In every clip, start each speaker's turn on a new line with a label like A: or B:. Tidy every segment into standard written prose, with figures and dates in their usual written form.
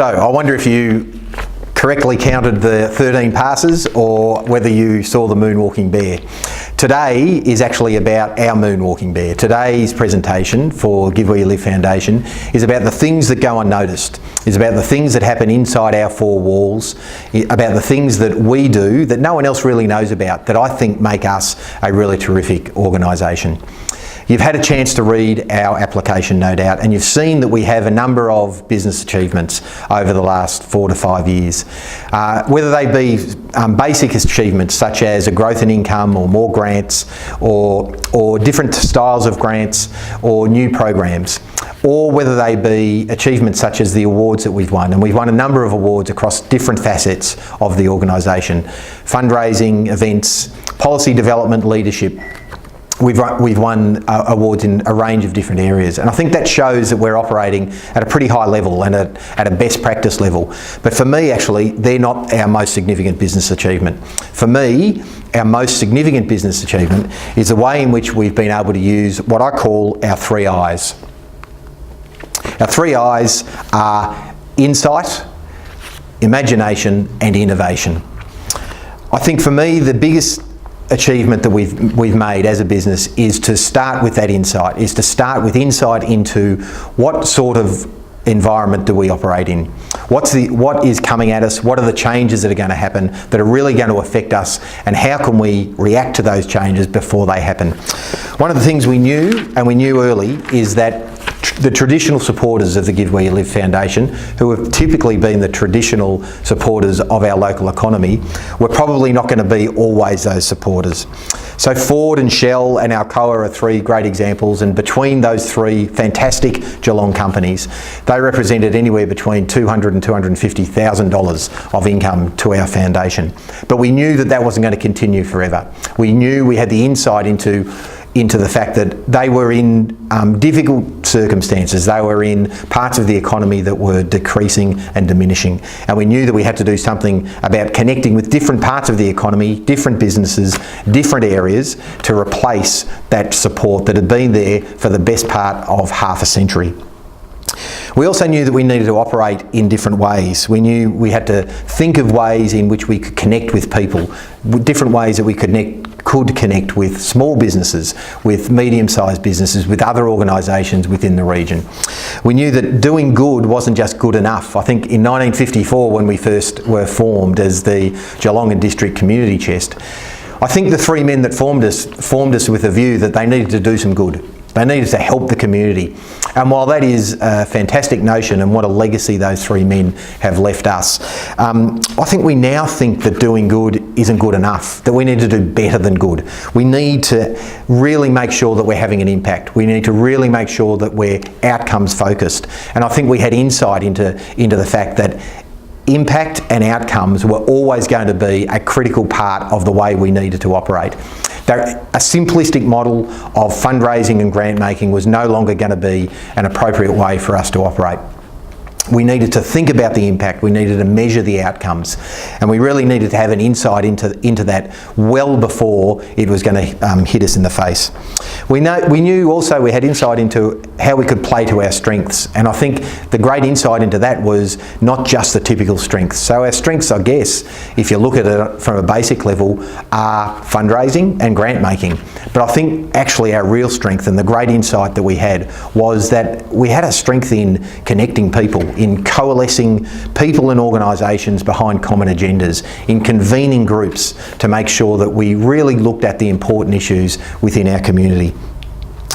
A: So I wonder if you correctly counted the 13 passes or whether you saw the moonwalking bear. Today is actually about our moonwalking bear. Today's presentation for Give Where You Live Foundation is about the things that go unnoticed. It's about the things that happen inside our four walls, about the things that we do that no one else really knows about, that I think make us a really terrific organisation. You've had a chance to read our application, no doubt, and you've seen that we have a number of business achievements over the last 4 to 5 years. Whether they be basic achievements such as a growth in income or more grants or different styles of grants or new programs, or whether they be achievements such as the awards that we've won. And we've won a number of awards across different facets of the organisation: fundraising, events, policy development, leadership. We've won awards in a range of different areas, and I think that shows that we're operating at a pretty high level and at a best practice level. But for me, actually, they're not our most significant business achievement. For me, our most significant business achievement is the way in which we've been able to use what I call our 3 I's. Our 3 I's are insight, imagination and innovation. I think for me the biggest achievement that we've made as a business is to start with that insight, is to start with insight into what sort of environment do we operate in, what is coming at us, what are the changes that are going to happen that are really going to affect us, and how can we react to those changes before they happen. One of the things we knew, and we knew early, is that the traditional supporters of the Give Where You Live Foundation, who have typically been the traditional supporters of our local economy, were probably not going to be always those supporters. So Ford and Shell and Alcoa are 3 great examples, and between those 3 fantastic Geelong companies, they represented anywhere between $200,000 and $250,000 of income to our foundation. But we knew that that wasn't going to continue forever. We knew we had the insight into the fact that they were in difficult circumstances. They were in parts of the economy that were decreasing and diminishing. And we knew that we had to do something about connecting with different parts of the economy, different businesses, different areas to replace that support that had been there for the best part of half a century. We also knew that we needed to operate in different ways. We knew we had to think of ways in which we could connect with people, different ways that we could connect with small businesses, with medium-sized businesses, with other organisations within the region. We knew that doing good wasn't just good enough. I think in 1954, when we first were formed as the Geelong and District Community Chest, I think the 3 men that formed us with a view that they needed to do some good. They needed to help the community. And while that is a fantastic notion and what a legacy those 3 men have left us, I think we now think that doing good isn't good enough, that we need to do better than good. We need to really make sure that we're having an impact. We need to really make sure that we're outcomes focused. And I think we had insight into the fact that impact and outcomes were always going to be a critical part of the way we needed to operate. A simplistic model of fundraising and grant making was no longer going to be an appropriate way for us to operate. We needed to think about the impact, we needed to measure the outcomes, and we really needed to have an insight into that well before it was going to hit us in the face. We knew also we had insight into how we could play to our strengths, and I think the great insight into that was not just the typical strengths. So our strengths, I guess, if you look at it from a basic level, are fundraising and grant making. But I think actually our real strength and the great insight that we had was that we had a strength in connecting people, in coalescing people and organisations behind common agendas, in convening groups to make sure that we really looked at the important issues within our community.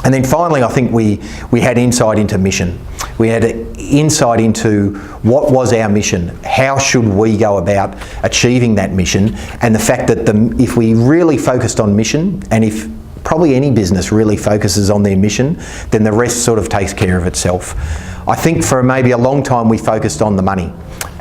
A: And then finally, I think we had insight into mission. We had insight into what was our mission, how should we go about achieving that mission, and the fact that if we really focused on mission, and if probably any business really focuses on their mission, then the rest sort of takes care of itself. I think for maybe a long time we focused on the money.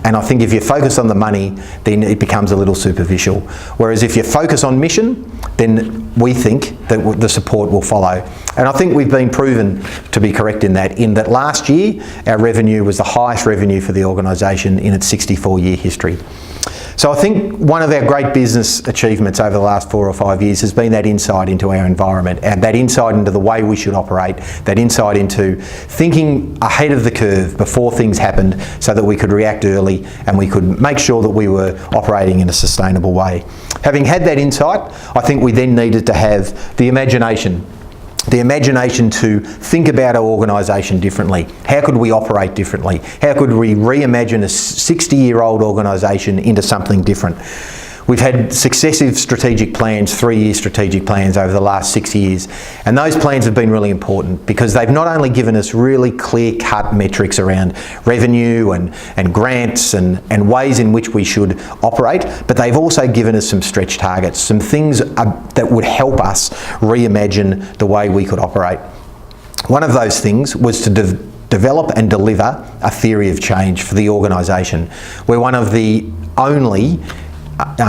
A: And I think if you focus on the money, then it becomes a little superficial. Whereas if you focus on mission, then we think that the support will follow. And I think we've been proven to be correct in that last year, our revenue was the highest revenue for the organisation in its 64-year history. So I think one of our great business achievements over the last 4 or 5 years has been that insight into our environment, and that insight into the way we should operate, that insight into thinking ahead of the curve before things happened so that we could react early and we could make sure that we were operating in a sustainable way. Having had that insight, I think we then needed to have the imagination to think about our organisation differently. How could we operate differently? How could we reimagine a 60-year-old organisation into something different? We've had successive strategic plans, 3-year strategic plans over the last 6 years, and those plans have been really important because they've not only given us really clear-cut metrics around revenue and grants and ways in which we should operate, but they've also given us some stretch targets, some things that would help us reimagine the way we could operate. One of those things was to develop and deliver a theory of change for the organisation. We're one of the only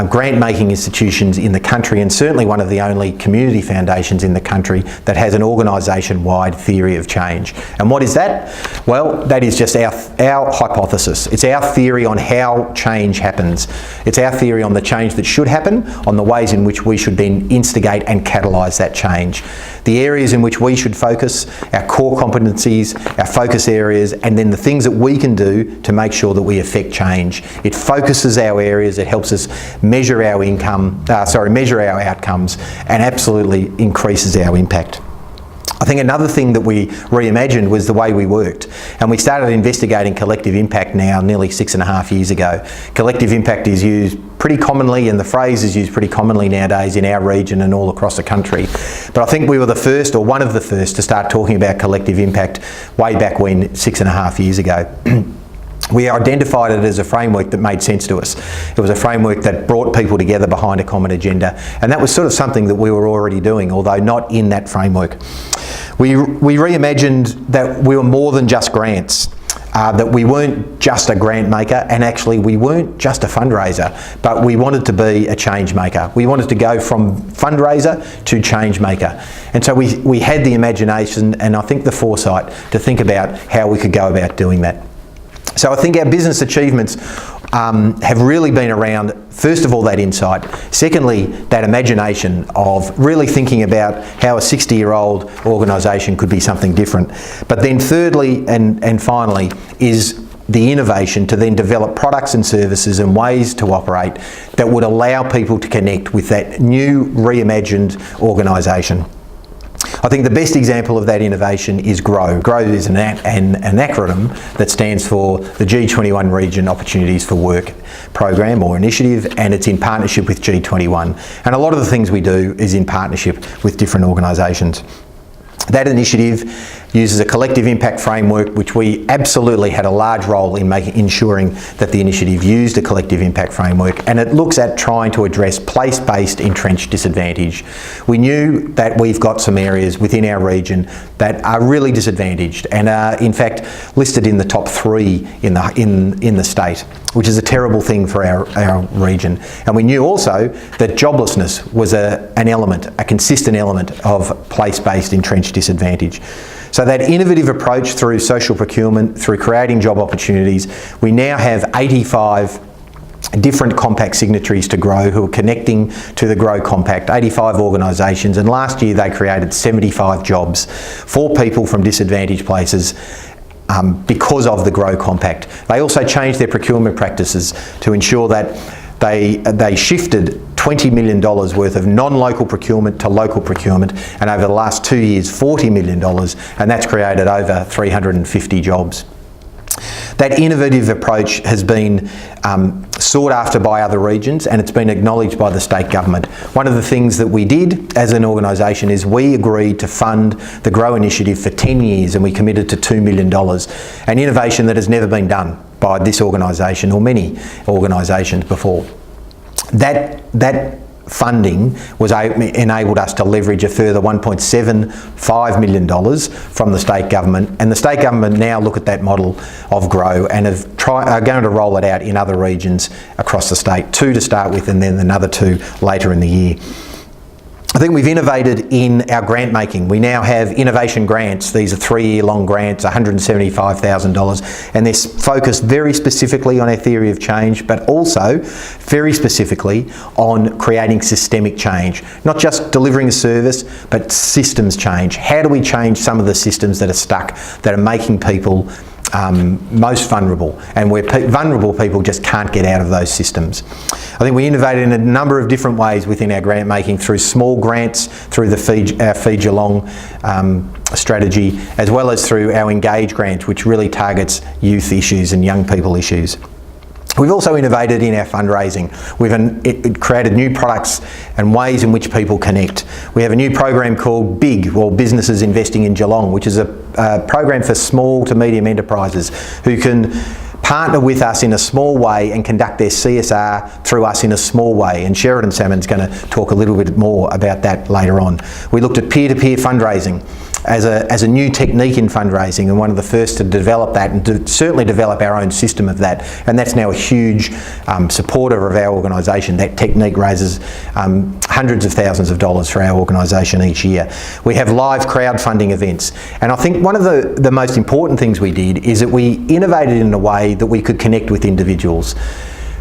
A: grant-making institutions in the country, and certainly one of the only community foundations in the country that has an organisation-wide theory of change. And what is that? Well, that is just our hypothesis. It's our theory on how change happens. It's our theory on the change that should happen, on the ways in which we should then instigate and catalyse that change. The areas in which we should focus, our core competencies, our focus areas, and then the things that we can do to make sure that we affect change. It focuses our areas, it helps us measure our outcomes, and absolutely increases our impact. I think another thing that we reimagined was the way we worked, and we started investigating collective impact now nearly 6.5 years ago. Collective impact is used pretty commonly, and the phrase is used pretty commonly nowadays in our region and all across the country. But I think we were the first, or one of the first, to start talking about collective impact way back when, 6.5 years ago. We identified it as a framework that made sense to us. It was a framework that brought people together behind a common agenda, and that was sort of something that we were already doing, although not in that framework. We reimagined that we were more than just grants, that we weren't just a grant maker, and actually we weren't just a fundraiser, but we wanted to be a change maker. We wanted to go from fundraiser to change maker. And so we had the imagination and I think the foresight to think about how we could go about doing that. So I think our business achievements have really been around, first of all, that insight. Secondly, that imagination of really thinking about how a 60-year-old organisation could be something different. But then thirdly and finally is the innovation to then develop products and services and ways to operate that would allow people to connect with that new reimagined organisation. I think the best example of that innovation is GROW. GROW is an acronym that stands for the G21 Region Opportunities for Work program or initiative, and it's in partnership with G21. And a lot of the things we do is in partnership with different organisations. That initiative uses a collective impact framework, which we absolutely had a large role in ensuring that the initiative used a collective impact framework, and it looks at trying to address place-based entrenched disadvantage. We knew that we've got some areas within our region that are really disadvantaged and are in fact listed in the top 3 in the state, which is a terrible thing for our region. And we knew also that joblessness was a consistent element of place-based entrenched disadvantage. So that innovative approach through social procurement, through creating job opportunities, we now have 85 different compact signatories to GROW who are connecting to the GROW Compact, 85 organisations, and last year they created 75 jobs for people from disadvantaged places because of the GROW Compact. They also changed their procurement practices to ensure that they shifted $20 million worth of non-local procurement to local procurement, and over the last 2 years, $40 million, and that's created over 350 jobs. That innovative approach has been sought after by other regions, and it's been acknowledged by the state government. One of the things that we did as an organisation is we agreed to fund the GROW initiative for 10 years, and we committed to $2 million, an innovation that has never been done by this organisation or many organisations before. That funding enabled us to leverage a further $1.75 million from the state government, and the state government now look at that model of GROW and are going to roll it out in other regions across the state, 2 to start with and then another 2 later in the year. I think we've innovated in our grant making. We now have innovation grants. These are 3-year-long grants, $175,000, and they're focused very specifically on our theory of change, but also very specifically on creating systemic change. Not just delivering a service, but systems change. How do we change some of the systems that are stuck, that are making people most vulnerable, and where vulnerable people just can't get out of those systems. I think we innovated in a number of different ways within our grant making, through small grants, through our Feed Geelong strategy, as well as through our Engage grant, which really targets youth issues and young people issues. We've also innovated in our fundraising. We've created new products and ways in which people connect. We have a new program called BIG, or Businesses Investing in Geelong, which is a program for small to medium enterprises who can partner with us in a small way and conduct their CSR through us in a small way. And Sheridan Salmon's going to talk a little bit more about that later on. We looked at peer-to-peer fundraising as a new technique in fundraising, and one of the first to develop that, and to certainly develop our own system of that. And that's now a huge supporter of our organisation. That technique raises hundreds of thousands of dollars for our organisation each year. We have live crowdfunding events, and I think one of the most important things we did is that we innovated in a way that we could connect with individuals.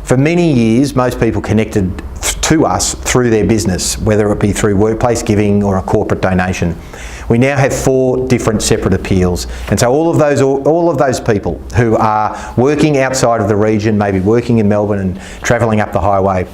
A: For many years, most people connected to us through their business, whether it be through workplace giving or a corporate donation. We now have 4 different separate appeals, and so all of those people who are working outside of the region, maybe working in Melbourne and travelling up the highway,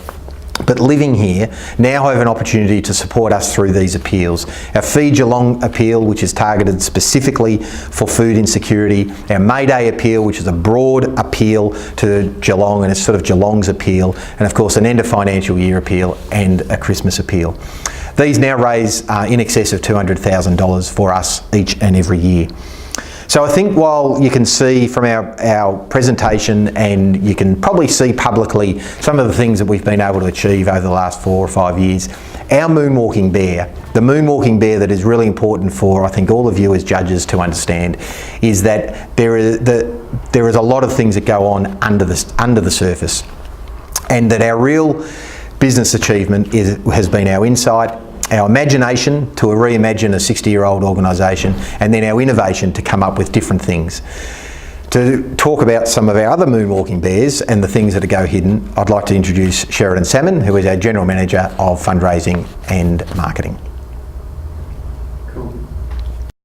A: but living here, now have an opportunity to support us through these appeals. Our Feed Geelong appeal, which is targeted specifically for food insecurity. Our May Day appeal, which is a broad appeal to Geelong, and it's sort of Geelong's appeal. And of course, an end of financial year appeal and a Christmas appeal. These now raise in excess of $200,000 for us each and every year. So I think while you can see from our presentation, and you can probably see publicly some of the things that we've been able to achieve over the last 4 or 5 years, our moonwalking bear, the moonwalking bear that is really important for, I think, all of you as judges to understand, is that there is a lot of things that go on under the surface, and that our real business achievement has been our insight, our imagination to reimagine a 60-year-old organisation, and then our innovation to come up with different things. To talk about some of our other moonwalking bears and the things that go hidden, I'd like to introduce Sheridan Salmon, who is our General Manager of Fundraising and Marketing.